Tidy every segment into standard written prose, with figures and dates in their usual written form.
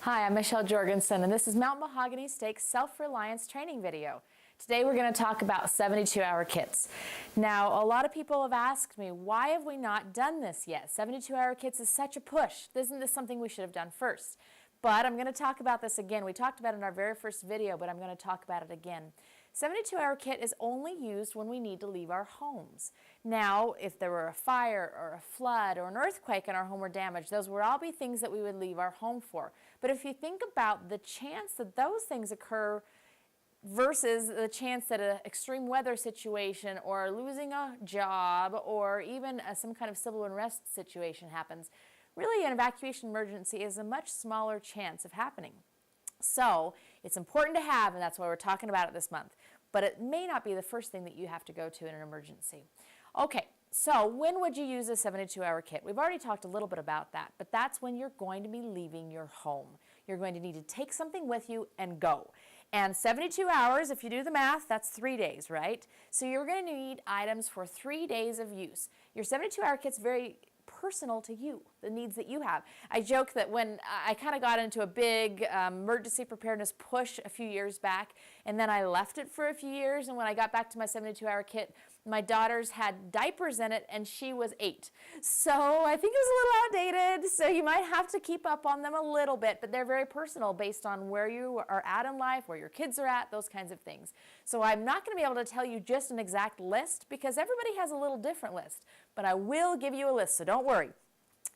Hi, I'm Michelle Jorgensen, and this is Mount Mahogany Steak's Self-Reliance Training video. Today we're going to talk about 72-hour kits. Now, a lot of people have asked me, why have we not done this yet? 72-hour kits is such a push. Isn't this something we should have done first? But I'm going to talk about this again. We talked about it in our very first video, but I'm going to talk about it again. 72-hour kit is only used when we need to leave our homes. Now, if there were a fire or a flood or an earthquake and our home were damaged, those would all be things that we would leave our home for. But if you think about the chance that those things occur versus the chance that an extreme weather situation or losing a job or even some kind of civil unrest situation happens, really an evacuation emergency is a much smaller chance of happening. So it's important to have, and that's why we're talking about it this month, but it may not be the first thing that you have to go to in an emergency. Okay, so when would you use a 72-hour kit? We've already talked a little bit about that, but that's when you're going to be leaving your home. You're going to need to take something with you and go. And 72 hours, if you do the math, that's 3 days, right? So you're going to need items for 3 days of use. Your 72-hour kit's very personal to you, the needs that you have. I joke that when I kind of got into a big emergency preparedness push a few years back, and then I left it for a few years, and when I got back to my 72-hour kit, my daughters had diapers in it, and she was 8. So I think it was a little outdated, so you might have to keep up on them a little bit, but they're very personal based on where you are at in life, where your kids are at, those kinds of things. So I'm not going to be able to tell you just an exact list because everybody has a little different list, but I will give you a list, so don't worry.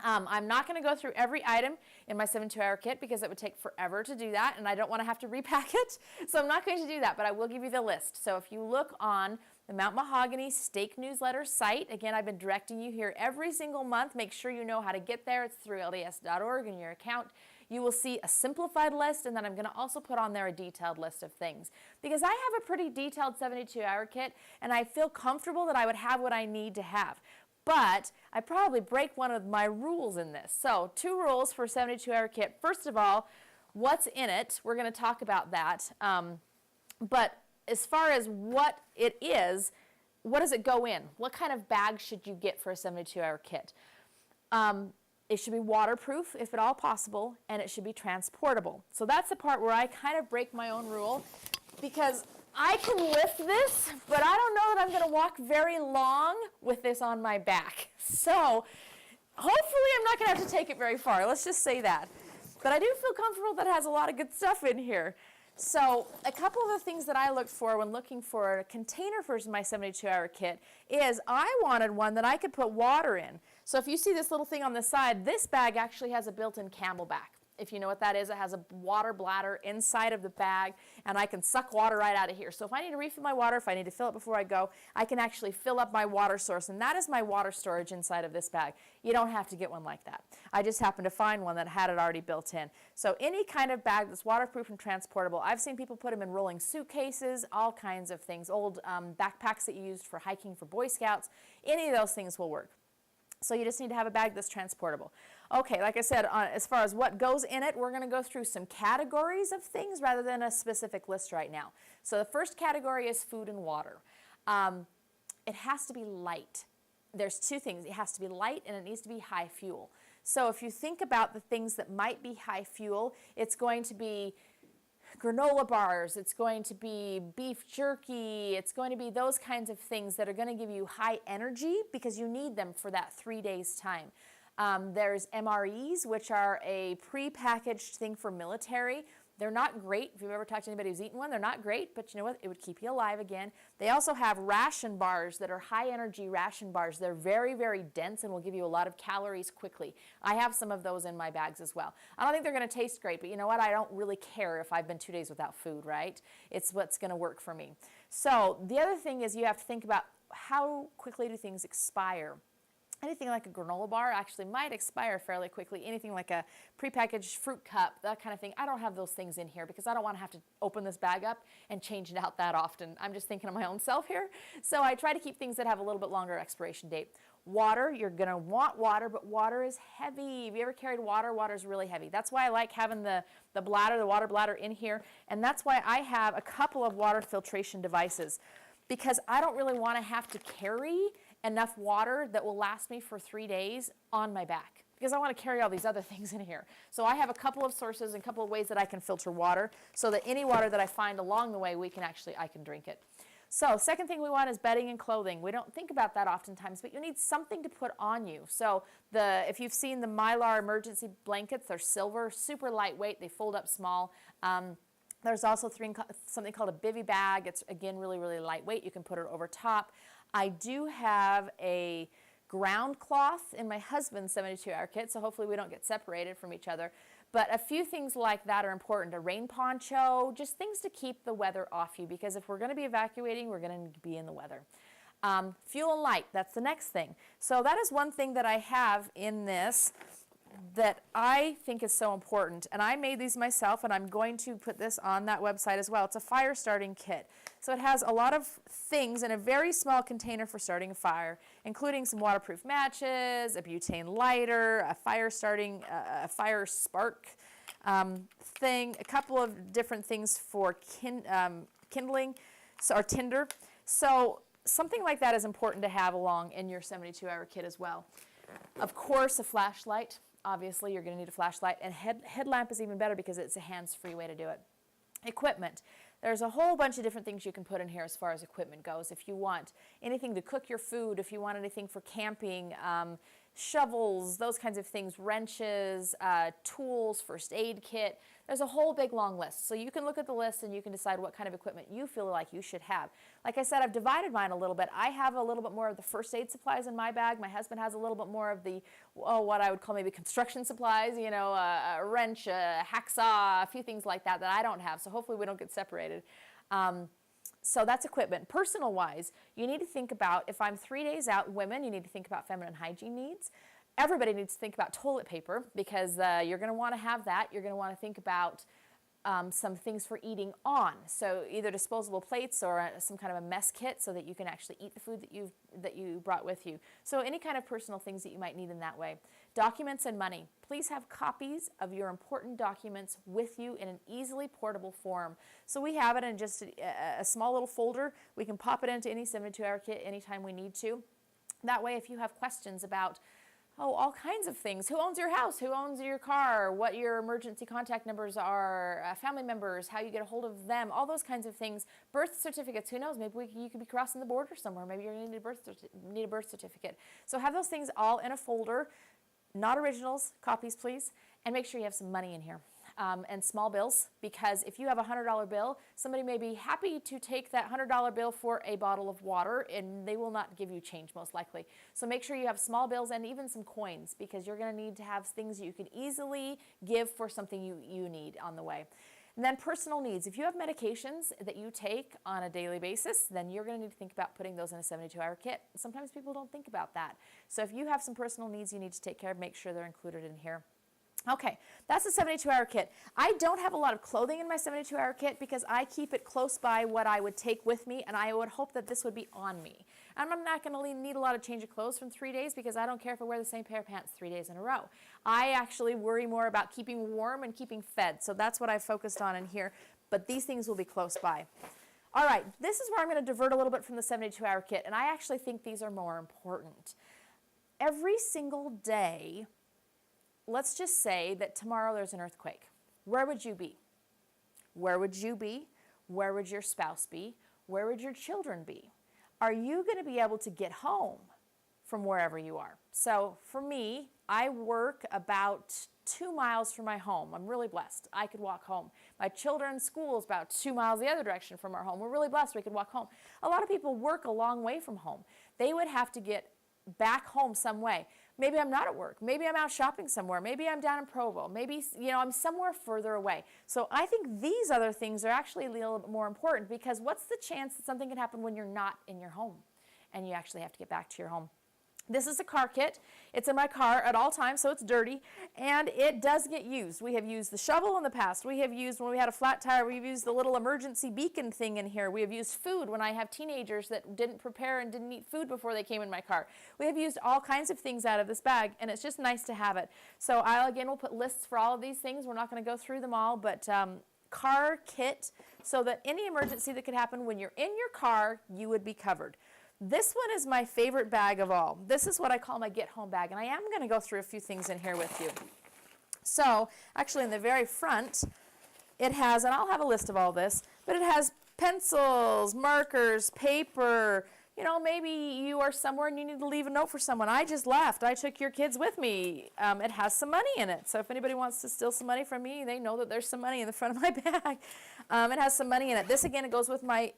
I'm not going to go through every item in my 72-hour kit because it would take forever to do that, and I don't want to have to repack it, so I'm not going to do that, but I will give you the list. So if you look on the Mount Mahogany Steak Newsletter site, again, I've been directing you here every single month. Make sure you know how to get there. It's through LDS.org in your account. You will see a simplified list, and then I'm going to also put on there a detailed list of things. Because I have a pretty detailed 72-hour kit, and I feel comfortable that I would have what I need to have. But I probably break one of my rules in this. So 2 rules for a 72-hour kit. First of all, what's in it? We're going to talk about that. But as far as what it is, what does it go in? What kind of bag should you get for a 72-hour kit? It should be waterproof, if at all possible, and it should be transportable. So that's the part where I kind of break my own rule because I can lift this, but I don't know that I'm going to walk very long with this on my back. So hopefully I'm not going to have to take it very far. Let's just say that. But I do feel comfortable that it has a lot of good stuff in here. So a couple of the things that I looked for when looking for a container for my 72-hour kit is I wanted one that I could put water in. So if you see this little thing on the side, this bag actually has a built-in Camelback. If you know what that is, it has a water bladder inside of the bag, and I can suck water right out of here. So if I need to refill my water, if I need to fill it before I go, I can actually fill up my water source, and that is my water storage inside of this bag. You don't have to get one like that. I just happened to find one that had it already built in. So any kind of bag that's waterproof and transportable. I've seen people put them in rolling suitcases, all kinds of things, old backpacks that you used for hiking for Boy Scouts. Any of those things will work. So you just need to have a bag that's transportable. Okay, like I said, as far as what goes in it, we're going to go through some categories of things rather than a specific list right now. So the first category is food and water. It has to be light. There's 2 things. It has to be light and it needs to be high fuel. So if you think about the things that might be high fuel, it's going to be granola bars, it's going to be beef jerky, it's going to be those kinds of things that are going to give you high energy because you need them for that 3 days time. There's MREs, which are a pre-packaged thing for military. They're not great. If you've ever talked to anybody who's eaten one, they're not great, but you know what? It would keep you alive again. They also have ration bars that are high energy ration bars. They're very, very dense and will give you a lot of calories quickly. I have some of those in my bags as well. I don't think they're going to taste great, but you know what? I don't really care if I've been 2 days without food, right? It's what's going to work for me. So the other thing is you have to think about how quickly do things expire. Anything like a granola bar actually might expire fairly quickly. Anything like a prepackaged fruit cup, that kind of thing. I don't have those things in here because I don't want to have to open this bag up and change it out that often. I'm just thinking of my own self here. So I try to keep things that have a little bit longer expiration date. Water, you're going to want water, but water is heavy. Have you ever carried water? Water is really heavy. That's why I like having the bladder, the water bladder in here. And that's why I have a couple of water filtration devices because I don't really want to have to carry enough water that will last me for 3 days on my back. because I want to carry all these other things in here. So I have a couple of sources and a couple of ways that I can filter water so that any water that I find along the way, I can drink it. So second thing we want is bedding and clothing. We don't think about that oftentimes, but you need something to put on you. So if you've seen the Mylar emergency blankets, they're silver, super lightweight, they fold up small. There's also something called a bivy bag. It's, again, really, really lightweight. You can put it over top. I do have a ground cloth in my husband's 72-hour kit, so hopefully we don't get separated from each other. But a few things like that are important. A rain poncho, just things to keep the weather off you, because if we're going to be evacuating, we're going to be in the weather. Fuel and light, that's the next thing. So that is one thing that I have in this that I think is so important. And I made these myself, and I'm going to put this on that website as well. It's a fire starting kit. So it has a lot of things in a very small container for starting a fire, including some waterproof matches, a butane lighter, a fire spark thing, a couple of different things for kindling, or tinder. So something like that is important to have along in your 72-hour kit as well. Of course, a flashlight. Obviously, you're going to need a flashlight, and headlamp is even better because it's a hands-free way to do it. Equipment. There's a whole bunch of different things you can put in here as far as equipment goes. If you want anything to cook your food, if you want anything for camping, shovels, those kinds of things, wrenches, tools, first aid kit. There's a whole big long list. So you can look at the list and you can decide what kind of equipment you feel like you should have. Like I said, I've divided mine a little bit. I have a little bit more of the first aid supplies in my bag. My husband has a little bit more of the, what I would call maybe construction supplies, you know, a wrench, a hacksaw, a few things like that I don't have. So hopefully we don't get separated. So that's equipment. Personal-wise, you need to think about, if I'm 3 days out, women, you need to think about feminine hygiene needs. Everybody needs to think about toilet paper, because you're going to want to have that. You're going to want to think about some things for eating on. So either disposable plates or some kind of a mess kit so that you can actually eat the food that you brought with you. So any kind of personal things that you might need in that way. Documents and money. Please have copies of your important documents with you in an easily portable form. So we have it in just a small little folder. We can pop it into any 72-hour kit anytime we need to. That way, if you have questions about all kinds of things. Who owns your house? Who owns your car? What your emergency contact numbers are, family members, how you get a hold of them, all those kinds of things. Birth certificates, who knows? Maybe you could be crossing the border somewhere. Maybe you're going to need a birth certificate. So have those things all in a folder, not originals, copies please, and make sure you have some money in here. And small bills, because if you have a $100 bill, somebody may be happy to take that $100 bill for a bottle of water, and they will not give you change most likely. So make sure you have small bills and even some coins, because you're going to need to have things you can easily give for something you need on the way. And then personal needs. If you have medications that you take on a daily basis, then you're going to need to think about putting those in a 72-hour kit. Sometimes people don't think about that. So if you have some personal needs you need to take care of, make sure they're included in here. Okay, that's the 72-hour kit. I don't have a lot of clothing in my 72-hour kit because I keep it close by what I would take with me, and I would hope that this would be on me. And I'm not going to need a lot of change of clothes from 3 days, because I don't care if I wear the same pair of pants 3 days in a row. I actually worry more about keeping warm and keeping fed, so that's what I've focused on in here, but these things will be close by. All right, this is where I'm going to divert a little bit from the 72-hour kit, and I actually think these are more important. Every single day, let's just say that tomorrow there's an earthquake. Where would you be? Where would you be? Where would your spouse be? Where would your children be? Are you going to be able to get home from wherever you are? So for me, I work about 2 miles from my home. I'm really blessed. I could walk home. My children's school is about 2 miles the other direction from our home. We're really blessed we could walk home. A lot of people work a long way from home. They would have to get back home some way. Maybe I'm not at work. Maybe I'm out shopping somewhere. Maybe I'm down in Provo. Maybe, I'm somewhere further away. So I think these other things are actually a little bit more important, because what's the chance that something can happen when you're not in your home and you actually have to get back to your home? This is a car kit. It's in my car at all times, so it's dirty, and it does get used. We have used the shovel in the past. We have used, when we had a flat tire, we've used the little emergency beacon thing in here. We have used food when I have teenagers that didn't prepare and didn't eat food before they came in my car. We have used all kinds of things out of this bag, and it's just nice to have it. So we'll put lists for all of these things. We're not going to go through them all, but car kit, so that any emergency that could happen when you're in your car, you would be covered. This one is my favorite bag of all. This is what I call my get home bag, and I am going to go through a few things in here with you. So actually in the very front, it has, and I'll have a list of all this, but it has pencils, markers, paper. You know, maybe you are somewhere and you need to leave a note for someone. I just left. I took your kids with me. It has some money in it. So if anybody wants to steal some money from me, they know that there's some money in the front of my bag. It has some money in it. This, again, it goes with my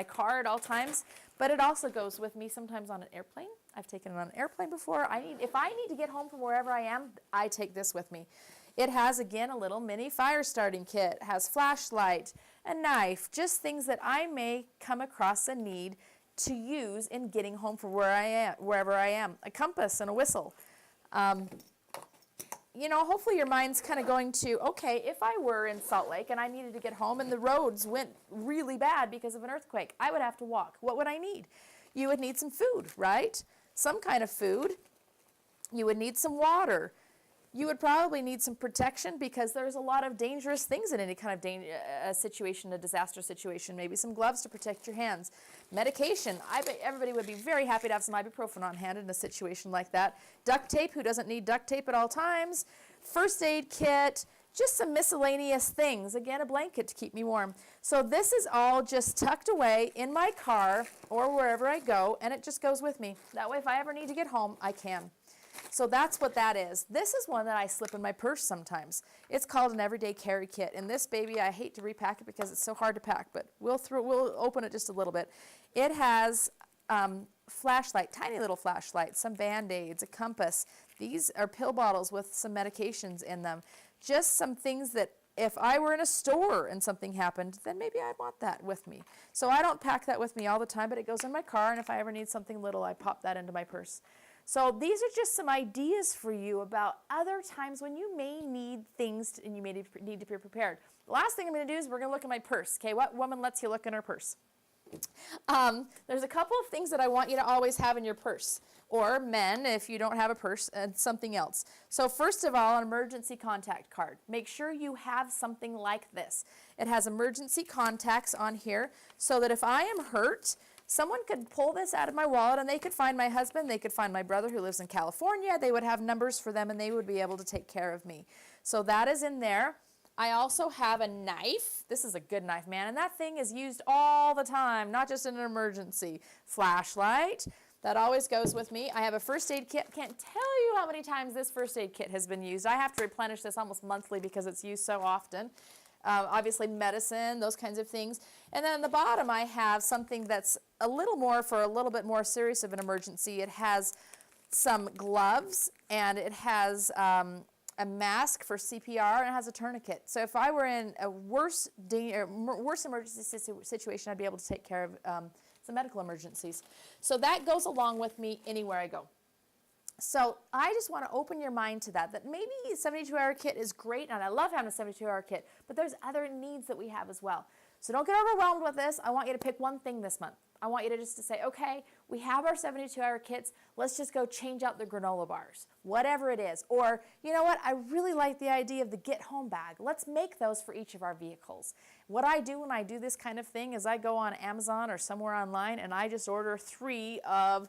car at all times, but it also goes with me sometimes on an airplane. I've taken it on an airplane before. If I need to get home from wherever I am, I take this with me. It has, again, a little mini fire starting kit. It has flashlight, a knife, just things that I may come across a need to use in getting home from wherever I am. A compass and a whistle. You know, hopefully your mind's kind of going to, okay, if I were in Salt Lake and I needed to get home and the roads went really bad because of an earthquake, I would have to walk. What would I need? You would need some food, right? Some kind of food. You would need some water. You would probably need some protection because there's a lot of dangerous things in any kind of situation, a disaster situation. Maybe some gloves to protect your hands. Medication. I bet everybody would be very happy to have some ibuprofen on hand in a situation like that. Duct tape. Who doesn't need duct tape at all times? First aid kit. Just some miscellaneous things. Again, a blanket to keep me warm. So this is all just tucked away in my car or wherever I go, and it just goes with me. That way, if I ever need to get home, I can. So that's what that is. This is one that I slip in my purse sometimes. It's called an everyday carry kit. And this baby, I hate to repack it because it's so hard to pack, but we'll open it just a little bit. It has flashlight, tiny little flashlight, some Band-Aids, a compass. These are pill bottles with some medications in them. Just some things that if I were in a store and something happened, then maybe I'd want that with me. So I don't pack that with me all the time, but it goes in my car, and if I ever need something little, I pop that into my purse. So these are just some ideas for you about other times when you may need things and you may need to be prepared. The last thing I'm going to do is we're going to look at my purse. Okay, what woman lets you look in her purse? There's a couple of things that I want you to always have in your purse, or men if you don't have a purse, and something else. So first of all, an emergency contact card. Make sure you have something like this. It has emergency contacts on here so that if I am hurt, someone could pull this out of my wallet and they could find my husband, they could find my brother who lives in California, they would have numbers for them and they would be able to take care of me. So that is in there. I also have a knife. This is a good knife, man, and that thing is used all the time, not just in an emergency. Flashlight, that always goes with me. I have a first aid kit. Can't tell you how many times this first aid kit has been used. I have to replenish this almost monthly because it's used so often. Obviously medicine, those kinds of things. And then at the bottom I have something that's a little more for a little bit more serious of an emergency. It has some gloves and it has a mask for CPR and it has a tourniquet. So if I were in a worse emergency situation, I'd be able to take care of some medical emergencies. So that goes along with me anywhere I go. So I just want to open your mind to that maybe a 72-hour kit is great, and I love having a 72-hour kit, but there's other needs that we have as well. So don't get overwhelmed with this. I want you to pick one thing this month. I want you to just to say, okay, we have our 72-hour kits. Let's just go change out the granola bars, whatever it is. Or, you know what, I really like the idea of the get-home bag. Let's make those for each of our vehicles. What I do when I do this kind of thing is I go on Amazon or somewhere online, and I just order 3 of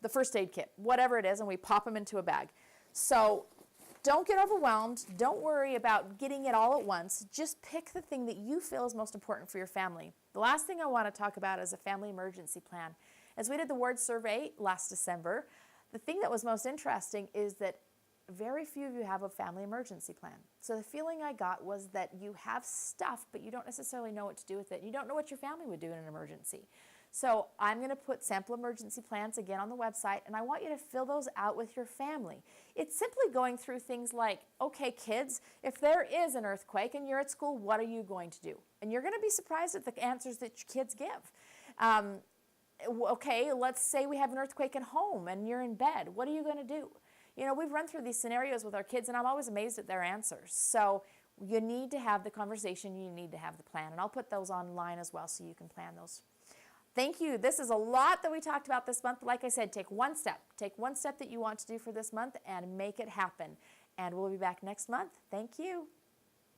the first aid kit, whatever it is, and we pop them into a bag. So don't get overwhelmed. Don't worry about getting it all at once. Just pick the thing that you feel is most important for your family. The last thing I want to talk about is a family emergency plan. As we did the ward survey last December, the thing that was most interesting is that very few of you have a family emergency plan. So the feeling I got was that you have stuff, but you don't necessarily know what to do with it. You don't know what your family would do in an emergency. So I'm going to put sample emergency plans again on the website, and I want you to fill those out with your family. It's simply going through things like, okay, kids, if there is an earthquake and you're at school, what are you going to do? And you're going to be surprised at the answers that your kids give. Okay, let's say we have an earthquake at home and you're in bed. What are you going to do? You know, we've run through these scenarios with our kids, and I'm always amazed at their answers. So you need to have the conversation. You need to have the plan. And I'll put those online as well so you can plan those. Thank you. This is a lot that we talked about this month. Like I said, take one step. Take one step that you want to do for this month and make it happen. And we'll be back next month. Thank you.